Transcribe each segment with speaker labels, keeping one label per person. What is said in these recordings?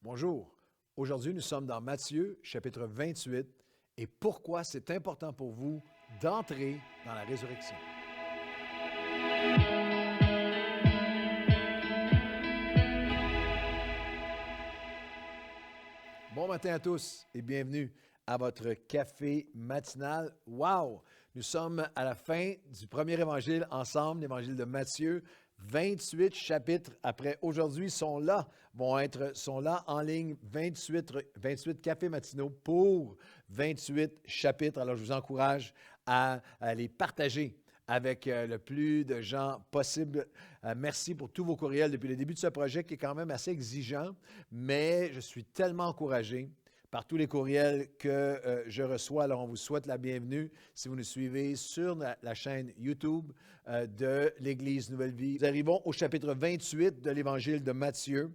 Speaker 1: Bonjour. Aujourd'hui, nous sommes dans Matthieu, chapitre 28, et pourquoi c'est important pour vous d'entrer dans la résurrection. Bon matin à tous et bienvenue à votre café matinal. Wow! Nous sommes à la fin du premier évangile ensemble, l'évangile de Matthieu. 28 chapitres après aujourd'hui sont là en ligne, 28 cafés matinaux pour 28 chapitres. Alors, je vous encourage à les partager avec le plus de gens possible. Merci pour tous vos courriels depuis le début de ce projet qui est quand même assez exigeant, mais je suis tellement encouragé par tous les courriels que je reçois. Alors, on vous souhaite la bienvenue si vous nous suivez sur la chaîne YouTube de l'Église Nouvelle Vie. Nous arrivons au chapitre 28 de l'Évangile de Matthieu,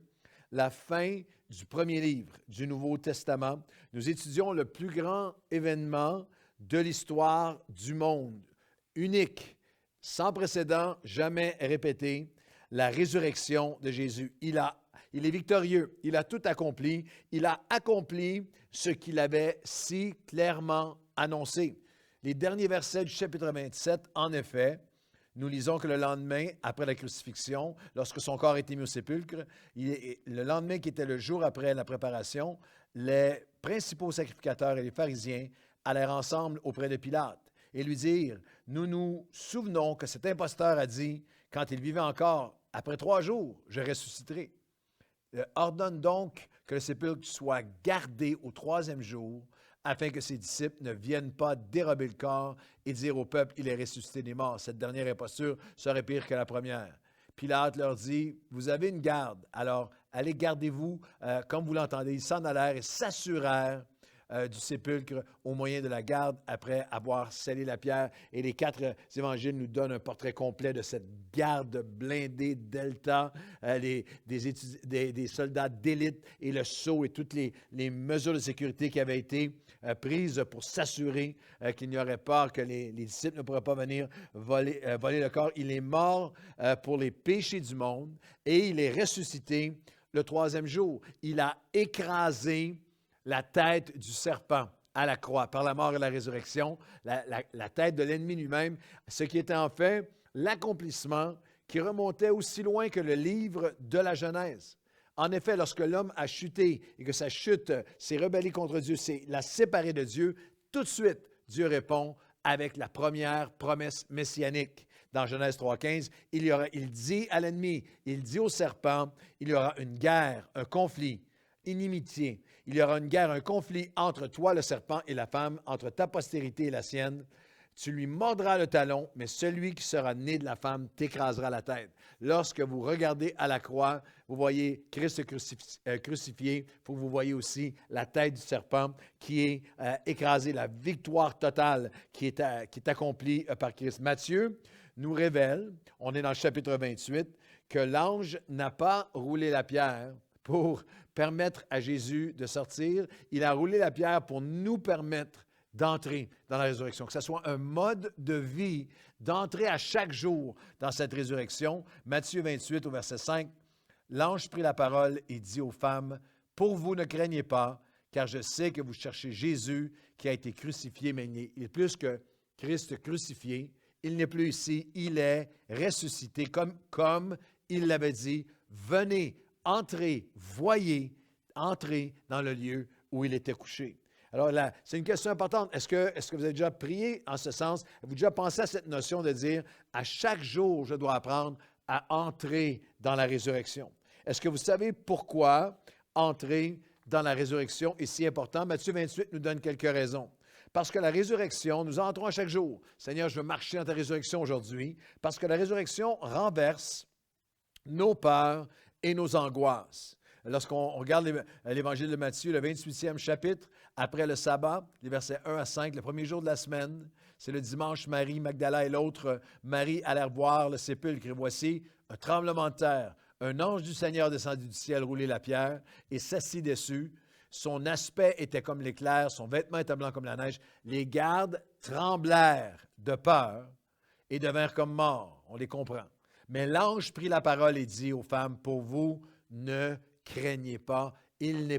Speaker 1: la fin du premier livre du Nouveau Testament. Nous étudions le plus grand événement de l'histoire du monde, unique, sans précédent, jamais répété, la résurrection de Jésus. Il est victorieux, il a tout accompli, il a accompli ce qu'il avait si clairement annoncé. Les derniers versets du chapitre 27, en effet, nous lisons que le lendemain, après la crucifixion, lorsque son corps était mis au sépulcre, le lendemain qui était le jour après la préparation, les principaux sacrificateurs et les pharisiens allèrent ensemble auprès de Pilate et lui dirent, « Nous nous souvenons que cet imposteur a dit, quand il vivait encore, après 3 jours, je ressusciterai. » Ordonne donc que le sépulcre soit gardé au 3e jour, afin que ses disciples ne viennent pas dérober le corps et dire au peuple, il est ressuscité des morts. Cette dernière imposture serait pire que la première. Pilate leur dit, vous avez une garde, alors allez gardez-vous comme vous l'entendez. Ils s'en allèrent et s'assurèrent du sépulcre au moyen de la garde après avoir scellé la pierre. Et les 4 évangiles nous donnent un portrait complet de cette garde blindée Delta, des soldats d'élite et le sceau et toutes les mesures de sécurité qui avaient été prises pour s'assurer qu'il n'y aurait pas, que les disciples ne pourraient pas venir voler le corps. Il est mort pour les péchés du monde et il est ressuscité le 3e jour. Il a écrasé la tête du serpent à la croix, par la mort et la résurrection, la tête de l'ennemi lui-même, ce qui était en fait l'accomplissement qui remontait aussi loin que le livre de la Genèse. En effet, lorsque l'homme a chuté et que sa chute s'est rebellée contre Dieu, l'a séparé de Dieu, tout de suite, Dieu répond avec la première promesse messianique. Dans Genèse 3,15, il dit à l'ennemi, il dit au serpent, il y aura une guerre, un conflit, inimitié. Il y aura une guerre, un conflit entre toi, le serpent, et la femme, entre ta postérité et la sienne. Tu lui mordras le talon, mais celui qui sera né de la femme t'écrasera la tête. Lorsque vous regardez à la croix, vous voyez Christ crucifié, il faut que vous voyez aussi la tête du serpent qui est écrasée, la victoire totale qui est accomplie par Christ. Matthieu nous révèle, on est dans le chapitre 28, que l'ange n'a pas roulé la pierre pour permettre à Jésus de sortir. Il a roulé la pierre pour nous permettre d'entrer dans la résurrection, que ce soit un mode de vie, d'entrer à chaque jour dans cette résurrection. Matthieu 28 au verset 5, l'ange prit la parole et dit aux femmes, « Pour vous ne craignez pas, car je sais que vous cherchez Jésus qui a été crucifié, mais il est plus que Christ crucifié. Il n'est plus ici, il est ressuscité, comme il l'avait dit. Venez, entrez, voyez, entrez dans le lieu où il était couché. » Alors là, c'est une question importante. Est-ce que vous avez déjà prié en ce sens? Avez-vous déjà pensé à cette notion de dire, à chaque jour, je dois apprendre à entrer dans la résurrection? Est-ce que vous savez pourquoi entrer dans la résurrection est si important? Matthieu 28 nous donne quelques raisons. Parce que la résurrection, nous entrons à chaque jour. Seigneur, je veux marcher dans ta résurrection aujourd'hui. Parce que la résurrection renverse nos peurs et nos angoisses. Lorsqu'on regarde l'Évangile de Matthieu, le 28e chapitre, après le sabbat, les versets 1 à 5, le premier jour de la semaine, c'est le dimanche, Marie, Magdala et l'autre Marie allèrent voir le sépulcre. Et voici un tremblement de terre. Un ange du Seigneur descendit du ciel, roulait la pierre et s'assit dessus. Son aspect était comme l'éclair, son vêtement était blanc comme la neige. Les gardes tremblèrent de peur et devinrent comme morts. On les comprend. Mais l'ange prit la parole et dit aux femmes, « Pour vous, ne craignez pas, il n'est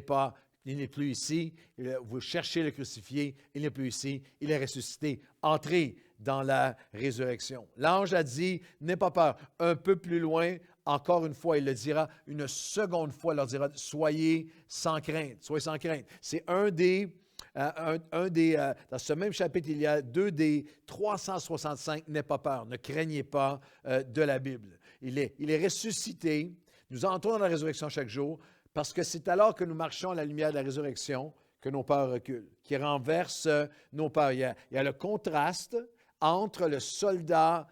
Speaker 1: plus ici. Vous cherchez le crucifié, il n'est plus ici, il est ressuscité. Entrez dans la résurrection. L'ange a dit, n'aie pas peur. Un peu plus loin, encore une fois, il le dira, une seconde fois, il leur dira, soyez sans crainte, soyez sans crainte. C'est dans ce même chapitre, il y a 2 des 365, n'aie pas peur, ne craignez pas de la Bible. Il est ressuscité. Nous entrons dans la résurrection chaque jour parce que c'est alors que nous marchons à la lumière de la résurrection que nos peurs reculent, qui renversent nos peurs. Il y a le contraste entre les soldats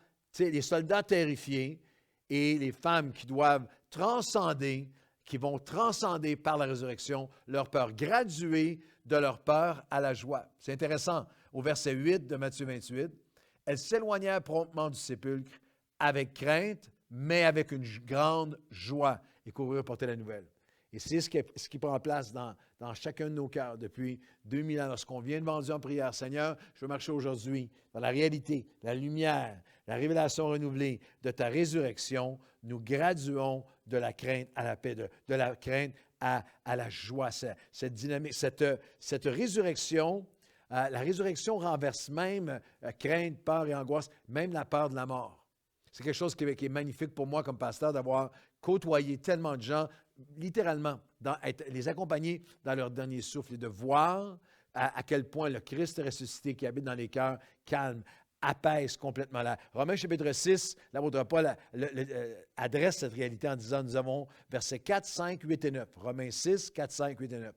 Speaker 1: terrifiés et les femmes qui doivent transcender, qui vont transcender par la résurrection leur peur, graduer de leur peur à la joie. C'est intéressant, au verset 8 de Matthieu 28, « Elles s'éloignèrent promptement du sépulcre avec crainte, mais avec une grande joie, et coururent porter la nouvelle. » Et c'est ce qui prend place dans chacun de nos cœurs depuis 2000 ans. Lorsqu'on vient devant Dieu en prière, « Seigneur, je veux marcher aujourd'hui dans la réalité, la lumière, la révélation renouvelée de ta résurrection. » Nous graduons de la crainte à la paix, de la crainte à la joie. Cette dynamique, cette résurrection, la résurrection renverse même crainte, peur et angoisse, même la peur de la mort. C'est quelque chose qui est magnifique pour moi comme pasteur d'avoir côtoyé tellement de gens, littéralement, les accompagner dans leur dernier souffle et de voir à quel point le Christ ressuscité qui habite dans les cœurs calme, apaise complètement. Romains chapitre 6, l'apôtre Paul adresse cette réalité en disant, nous avons versets 4, 5, 8 et 9. Romains 6, 4, 5, 8 et 9.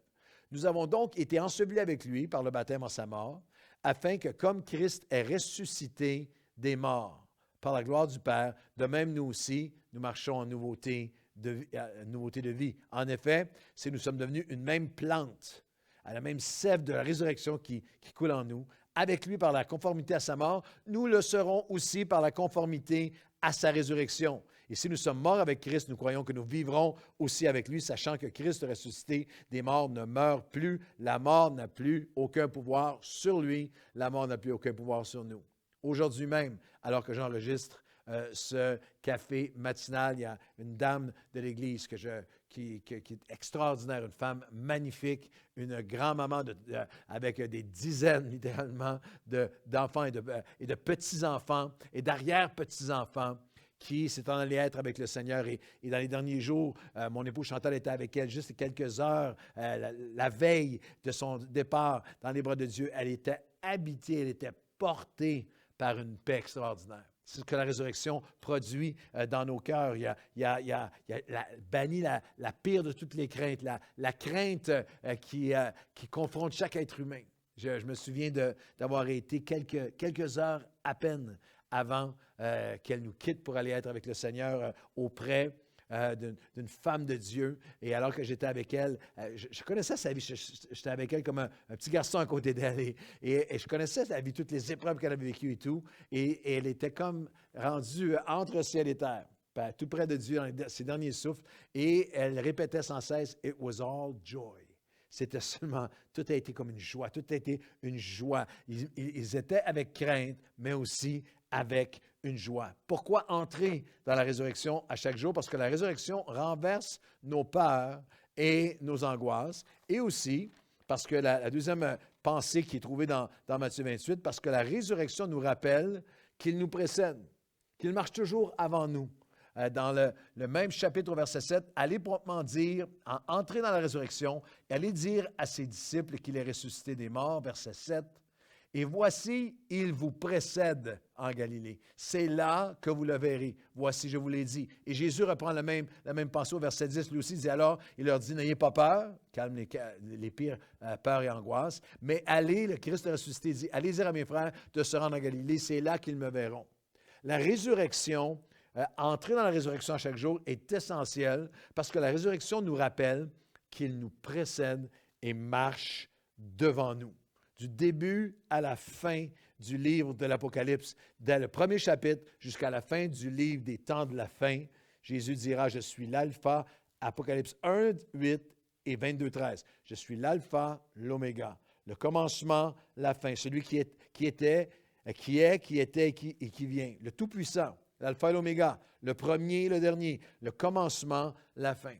Speaker 1: Nous avons donc été ensevelis avec lui par le baptême en sa mort, afin que comme Christ est ressuscité des morts par la gloire du Père, de même nous aussi, nous marchons en nouveauté de vie. En effet, si nous sommes devenus une même plante, à la même sève de la résurrection qui coule en nous, avec lui par la conformité à sa mort, nous le serons aussi par la conformité à sa résurrection. Et si nous sommes morts avec Christ, nous croyons que nous vivrons aussi avec lui, sachant que Christ ressuscité des morts ne meurt plus. La mort n'a plus aucun pouvoir sur lui. La mort n'a plus aucun pouvoir sur nous. Aujourd'hui même, alors que j'enregistre ce café matinal, il y a une dame de l'Église qui est extraordinaire, une femme magnifique, une grand-maman avec des dizaines, littéralement, d'enfants et de petits-enfants et d'arrière-petits-enfants qui s'est en allé être avec le Seigneur. Et dans les derniers jours, mon époux Chantal était avec elle juste quelques heures, la veille de son départ dans les bras de Dieu. Elle était habitée, elle était portée par une paix extraordinaire. C'est ce que la résurrection produit dans nos cœurs. Il a banni la pire de toutes les craintes, la crainte qui confronte chaque être humain. Je me souviens d'avoir été quelques heures à peine avant qu'elle nous quitte pour aller être avec le Seigneur auprès d'une femme de Dieu. Et alors que j'étais avec elle, je connaissais sa vie. J'étais avec elle comme un petit garçon à côté d'elle. Et je connaissais sa vie, toutes les épreuves qu'elle avait vécues et tout. Et elle était comme rendue entre ciel et terre, tout près de Dieu dans ses derniers souffles. Et elle répétait sans cesse, « It was all joy ». C'était seulement, tout a été comme une joie, tout a été une joie. Ils étaient avec crainte, mais aussi avec une joie. Pourquoi entrer dans la résurrection à chaque jour? Parce que la résurrection renverse nos peurs et nos angoisses. Et aussi, parce que la deuxième pensée qui est trouvée dans Matthieu 28, parce que la résurrection nous rappelle qu'il nous précède, qu'il marche toujours avant nous. Dans le même chapitre au verset 7, allez promptement dire, entrez dans la résurrection, et allez dire à ses disciples qu'il est ressuscité des morts, verset 7, et voici, il vous précède en Galilée. C'est là que vous le verrez. Voici, je vous l'ai dit. Et Jésus reprend la même pensée au verset 10. Lui aussi dit alors, il leur dit, n'ayez pas peur, calme les pires peurs et angoisses, mais allez, le Christ ressuscité dit, allez dire à mes frères de se rendre en Galilée, c'est là qu'ils me verront. La résurrection, entrer dans la résurrection à chaque jour est essentiel parce que la résurrection nous rappelle qu'il nous précède et marche devant nous. Du début à la fin du livre de l'Apocalypse, dès le premier chapitre jusqu'à la fin du livre des temps de la fin, Jésus dira, je suis l'alpha, Apocalypse 1, 8 et 22, 13. Je suis l'alpha, l'oméga, le commencement, la fin, celui qui était, qui était et qui vient, le Tout-Puissant, l'alpha et l'oméga, le premier et le dernier, le commencement, la fin.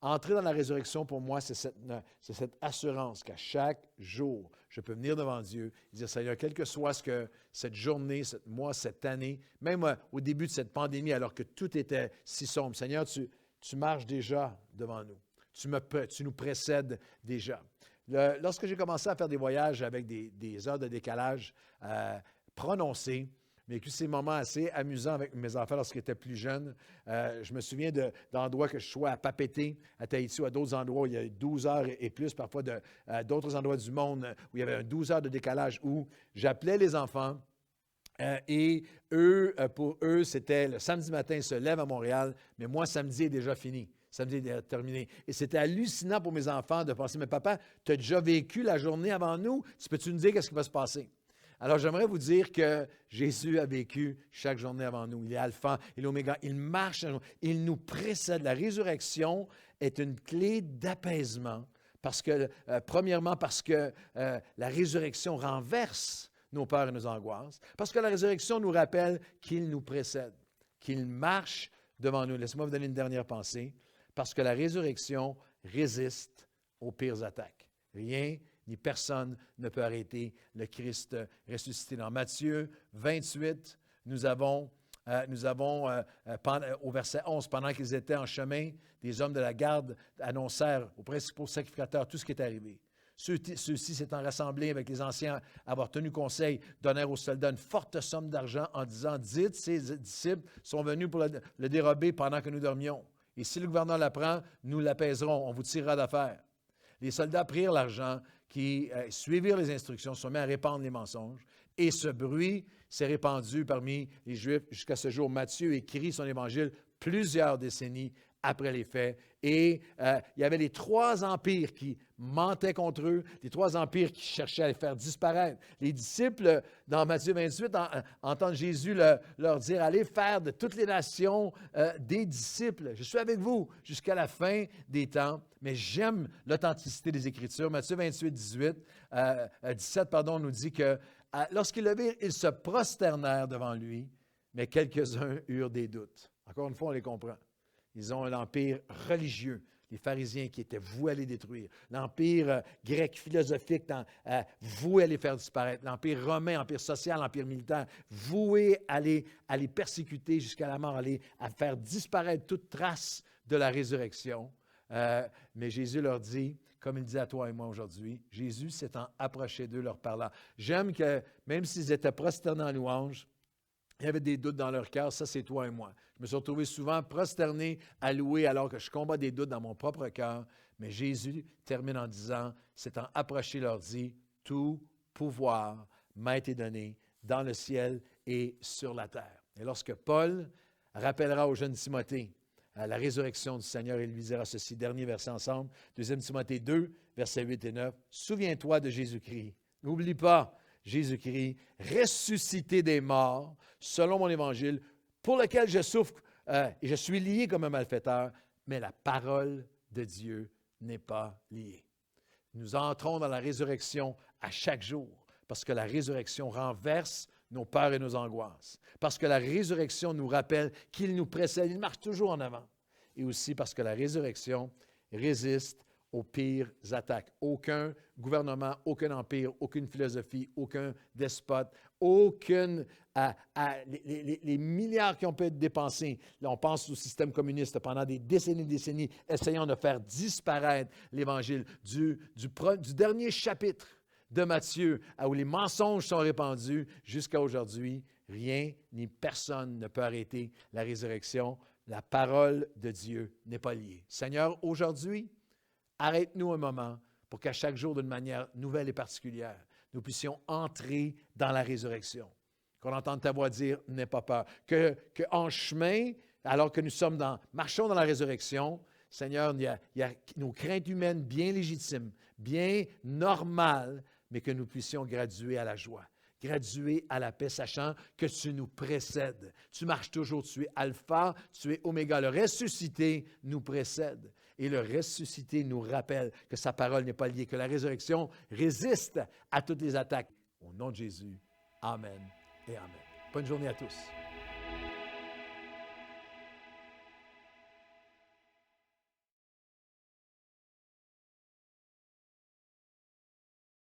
Speaker 1: Entrer dans la résurrection, pour moi, c'est cette assurance qu'à chaque jour, je peux venir devant Dieu et dire, Seigneur, quel que soit ce que cette journée, ce mois, cette année, même au début de cette pandémie, alors que tout était si sombre, Seigneur, tu marches déjà devant nous. Tu nous précèdes déjà. Lorsque j'ai commencé à faire des voyages avec des heures de décalage prononcées, mais que ces moments assez amusants avec mes enfants lorsqu'ils étaient plus jeunes. Je me souviens d'endroits que je sois à Papeete, à Tahiti ou à d'autres endroits où il y a 12 heures et plus, parfois d'autres endroits du monde où il y avait 12 heures de décalage, où j'appelais les enfants et eux, pour eux, c'était le samedi matin, ils se lèvent à Montréal, mais moi, samedi est déjà fini. Samedi est terminé. Et c'était hallucinant pour mes enfants de penser, mais papa, tu as déjà vécu la journée avant nous, peux-tu nous dire qu'est-ce qui va se passer? Alors, j'aimerais vous dire que Jésus a vécu chaque journée avant nous. Il est alpha, il est oméga, il marche, il nous précède. La résurrection est une clé d'apaisement parce que, premièrement, parce que la résurrection renverse nos peurs et nos angoisses, parce que la résurrection nous rappelle qu'il nous précède, qu'il marche devant nous. Laissez-moi vous donner une dernière pensée, parce que la résurrection résiste aux pires attaques. Rien ni personne ne peut arrêter le Christ ressuscité. Dans Matthieu 28, nous avons au verset 11, pendant qu'ils étaient en chemin, des hommes de la garde annoncèrent aux principaux sacrificateurs tout ce qui est arrivé. Ceux-ci s'étant rassemblés avec les anciens, avoir tenu conseil, donnèrent aux soldats une forte somme d'argent en disant, « Dites, ces disciples sont venus pour le dérober pendant que nous dormions. Et si le gouverneur l'apprend, nous l'apaiserons, on vous tirera d'affaire. » Les soldats prirent l'argent, qui suivirent les instructions, se sont mis à répandre les mensonges. Et ce bruit s'est répandu parmi les Juifs jusqu'à ce jour. Matthieu écrit son évangile plusieurs décennies après les faits. Et il y avait les trois empires qui mentaient contre eux, les trois empires qui cherchaient à les faire disparaître. Les disciples, dans Matthieu 28, entendent Jésus leur dire, « Allez faire de toutes les nations des disciples. Je suis avec vous jusqu'à la fin des temps. » Mais j'aime l'authenticité des Écritures. Matthieu 28, 17 nous dit que lorsqu'ils le virent, ils se prosternèrent devant lui, mais quelques-uns eurent des doutes. Encore une fois, on les comprend. Ils ont un empire religieux, les pharisiens qui étaient voués à les détruire. L'empire grec philosophique voué à les faire disparaître. L'empire romain, empire social, empire militaire, voué à les persécuter jusqu'à la mort, à faire disparaître toute trace de la résurrection. Mais Jésus leur dit, comme il dit à toi et moi aujourd'hui, Jésus s'étant approché d'eux, leur parlant. J'aime que même s'ils étaient prosternés en louange, il y avait des doutes dans leur cœur, ça c'est toi et moi. Je me suis retrouvé souvent prosterné à louer alors que je combats des doutes dans mon propre cœur. Mais Jésus termine en disant, s'étant approché, leur dit, « Tout pouvoir m'a été donné dans le ciel et sur la terre. » Et lorsque Paul rappellera au jeune Timothée à la résurrection du Seigneur, il lui dira ceci, dernier verset ensemble, 2 Timothée 2, versets 8 et 9. « Souviens-toi de Jésus-Christ. N'oublie pas Jésus-Christ, ressuscité des morts, selon mon évangile, pour lequel je souffre et je suis lié comme un malfaiteur, mais la parole de Dieu n'est pas liée. » Nous entrons dans la résurrection à chaque jour, parce que la résurrection renverse nos peurs et nos angoisses, parce que la résurrection nous rappelle qu'il nous précède, il marche toujours en avant, et aussi parce que la résurrection résiste aux pires attaques. Aucun gouvernement, aucun empire, aucune philosophie, aucun despote, les milliards qui ont pu être dépensés. Là, on pense au système communiste pendant des décennies, essayant de faire disparaître l'Évangile du dernier chapitre de Matthieu, où les mensonges sont répandus, jusqu'à aujourd'hui. Rien ni personne ne peut arrêter la résurrection. La parole de Dieu n'est pas liée. Seigneur, aujourd'hui, arrête-nous un moment pour qu'à chaque jour, d'une manière nouvelle et particulière, nous puissions entrer dans la résurrection. Qu'on entende ta voix dire « N'aie pas peur ». Qu'en chemin, alors que nous marchons dans la résurrection, Seigneur, il y a nos craintes humaines bien légitimes, bien normales, mais que nous puissions graduer à la joie, graduer à la paix, sachant que tu nous précèdes. Tu marches toujours, tu es alpha, tu es oméga. Le ressuscité nous précède. Et le ressuscité nous rappelle que sa parole n'est pas liée, que la résurrection résiste à toutes les attaques. Au nom de Jésus, amen et amen. Bonne journée à tous.